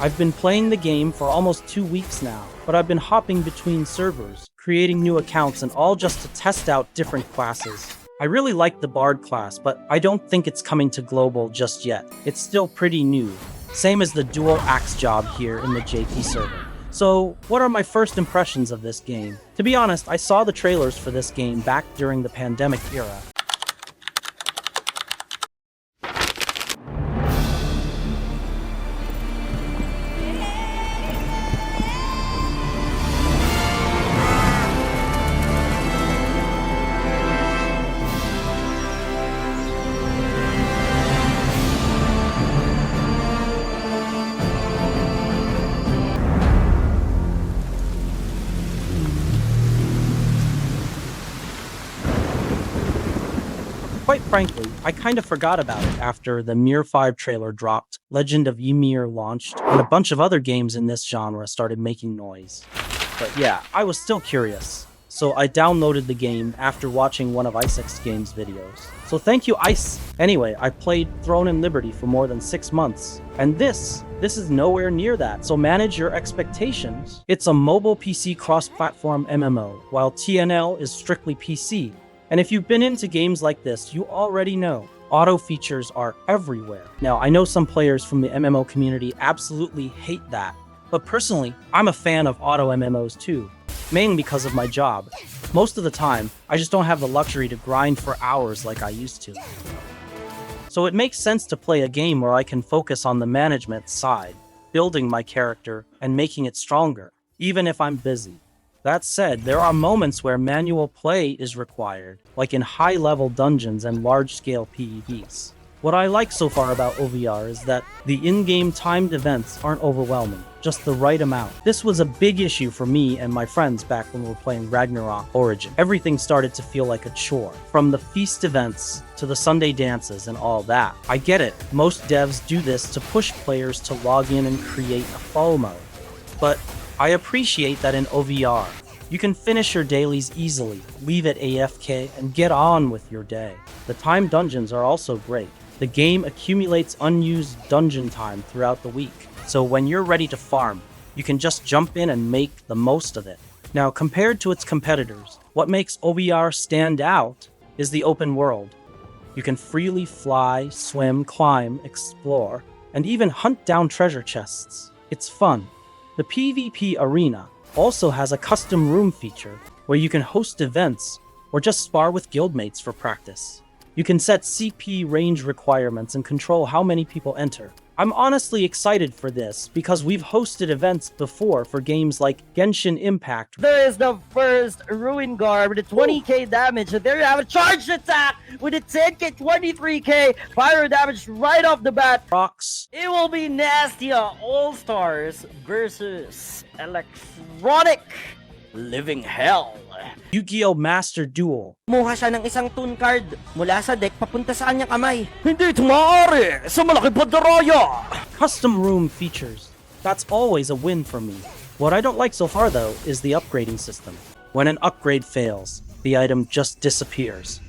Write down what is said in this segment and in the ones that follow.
I've been playing the game for almost 2 weeks now, but I've been hopping between servers, creating new accounts and all just to test out different classes. I really like the Bard class, but I don't think it's coming to global just yet. It's still pretty new. Same as the dual axe job here in the JP server. So, what are my first impressions of this game? To be honest, I saw the trailers for this game back during the pandemic era. Quite frankly, I kind of forgot about it after the Mir 5 trailer dropped, Legend of Ymir launched, and a bunch of other games in this genre started making noise. But yeah, I was still curious, so I downloaded the game after watching one of IceXGame's videos. So thank you, Ice! Anyway, I played Throne and Liberty for more than 6 months, and this is nowhere near that, so manage your expectations. It's a mobile PC cross-platform MMO, while TNL is strictly PC. And if you've been into games like this, you already know auto features are everywhere. Now, I know some players from the MMO community absolutely hate that, but personally, I'm a fan of auto MMOs too, mainly because of my job. Most of the time, I just don't have the luxury to grind for hours like I used to. So it makes sense to play a game where I can focus on the management side, building my character and making it stronger, even if I'm busy. That said, there are moments where manual play is required, like in high-level dungeons and large-scale PvPs. What I like so far about OVR is that the in-game timed events aren't overwhelming, just the right amount. This was a big issue for me and my friends back when we were playing Ragnarok Origin. Everything started to feel like a chore, from the feast events to the Sunday dances and all that. I get it, most devs do this to push players to log in and create a FOMO, but I appreciate that in OVR, you can finish your dailies easily, leave it AFK, and get on with your day. The timed dungeons are also great. The game accumulates unused dungeon time throughout the week, so when you're ready to farm, you can just jump in and make the most of it. Now, compared to its competitors, what makes OVR stand out is the open world. You can freely fly, swim, climb, explore, and even hunt down treasure chests. It's fun. The PvP arena also has a custom room feature where you can host events or just spar with guildmates for practice. You can set CP range requirements and control how many people enter. I'm honestly excited for this because we've hosted events before for games like Genshin Impact. There is the first Ruin Guard with a 20k damage, and there you have a charged attack with a 10k, 23k fire damage right off the bat. Rocks. It will be nasty All-Stars versus Electronic Living Hell. Yu-Gi-Oh! Master Duel. Kumuha siya ng isang toon card mula sa deck papunta sa kanyang kamay. Hindi ito maaari sa malaking pandaraya! Custom room features. That's always a win for me. What I don't like so far though is the upgrading system. When an upgrade fails, the item just disappears.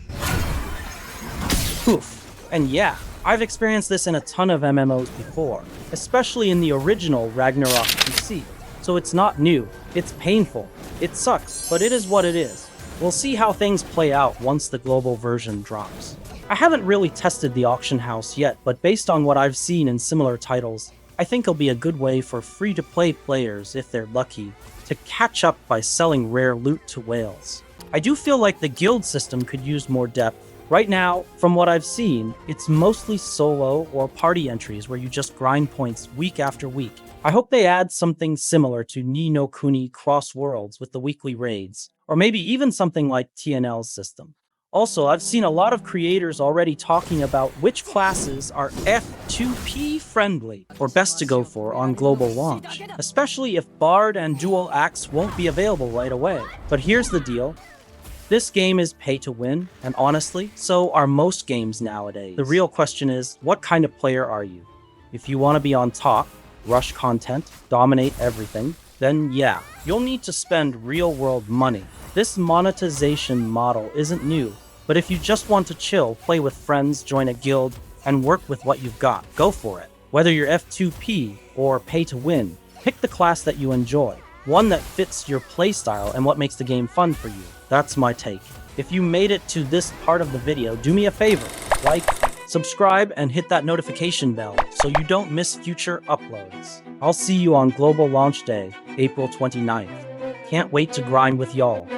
Poof. And yeah, I've experienced this in a ton of MMOs before, especially in the original Ragnarok PC. So it's not new, it's painful, it sucks, but it is what it is. We'll see how things play out once the global version drops. I haven't really tested the auction house yet, but based on what I've seen in similar titles, I think it'll be a good way for free-to-play players, if they're lucky, to catch up by selling rare loot to whales. I do feel like the guild system could use more depth. Right now, from what I've seen, it's mostly solo or party entries where you just grind points week after week. I hope they add something similar to Ni no Kuni Cross Worlds with the weekly raids, or maybe even something like TNL's system. Also, I've seen a lot of creators already talking about which classes are F2P friendly, or best to go for on global launch, especially if Bard and Dual Axe won't be available right away. But here's the deal. This game is pay to win, and honestly, so are most games nowadays. The real question is, what kind of player are you? If you want to be on top, rush content, dominate everything, then yeah, you'll need to spend real-world money. This monetization model isn't new, but if you just want to chill, play with friends, join a guild, and work with what you've got, go for it. Whether you're F2P or pay to win, pick the class that you enjoy, one that fits your playstyle and what makes the game fun for you. That's my take. If you made it to this part of the video, do me a favor, like, subscribe, and hit that notification bell so you don't miss future uploads. I'll see you on Global Launch Day, April 29th. Can't wait to grind with y'all.